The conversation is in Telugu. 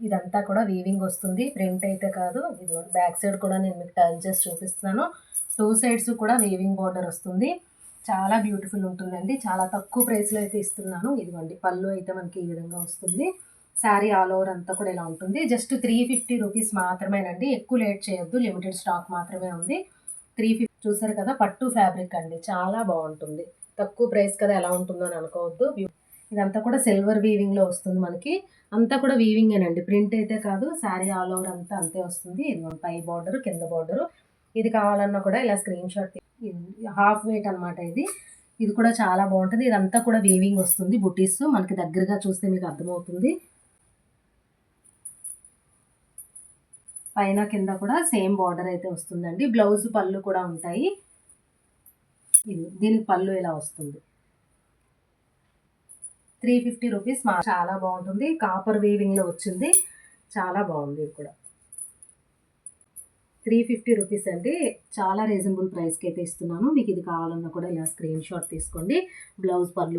ఇదంతా కూడా వీవింగ్ వస్తుంది, ప్రింట్ అయితే కాదు. ఇది బ్యాక్ సైడ్ కూడా నేను మీకు టర్న్ చేసి చూపిస్తున్నాను. 2 సైడ్స్ కూడా వీవింగ్ బార్డర్ వస్తుంది. చాలా బ్యూటిఫుల్ ఉంటుందండి. చాలా తక్కువ ప్రైస్లో అయితే ఇస్తున్నాను. ఇదిగోండి పళ్ళు అయితే మనకి ఈ విధంగా వస్తుంది. శారీ ఆల్ ఓవర్ అంతా కూడా ఇలా ఉంటుంది. జస్ట్ 350 రూపీస్ మాత్రమేనండి. ఎక్కువ లేట్ చేయొద్దు, లిమిటెడ్ స్టాక్ మాత్రమే ఉంది. 350 చూసారు కదా, పట్టు ఫ్యాబ్రిక్ అండి, చాలా బాగుంటుంది. తక్కువ ప్రైస్ కదా ఎలా ఉంటుందో అని అనుకోవద్దు. ఇదంతా కూడా సిల్వర్ వీవింగ్లో వస్తుంది మనకి. అంతా కూడా వీవింగేనండి, ప్రింట్ అయితే కాదు. శారీ ఆల్ ఓవర్ అంతా అంతే వస్తుంది. ఇది పై బార్డర్, కింద బార్డరు. ఇది కావాలన్నా కూడా ఇలా స్క్రీన్ షాట్, హాఫ్ వెయిట్ అనమాట ఇది. ఇది కూడా చాలా బాగుంటుంది. ఇదంతా కూడా వీవింగ్ వస్తుంది, బుటీస్. మనకి దగ్గరగా చూస్తే మీకు అర్థమవుతుంది. పైన కింద కూడా సేమ్ బార్డర్ అయితే వస్తుందండి. బ్లౌజ్ పళ్ళు కూడా ఉంటాయి. దీనికి పళ్ళు ఇలా వస్తుంది. 350 రూపీస్. చాలా బాగుంటుంది. కాపర్ వీవింగ్లో వచ్చింది, చాలా బాగుంది. ఇది కూడా 350 రూపీస్ అండి. చాలా రీజనబుల్ ప్రైస్కి అయితే ఇస్తున్నాను. మీకు ఇది కావాలన్నా కూడా ఇలా స్క్రీన్ షాట్ తీసుకోండి. బ్లౌజ్ పళ్ళు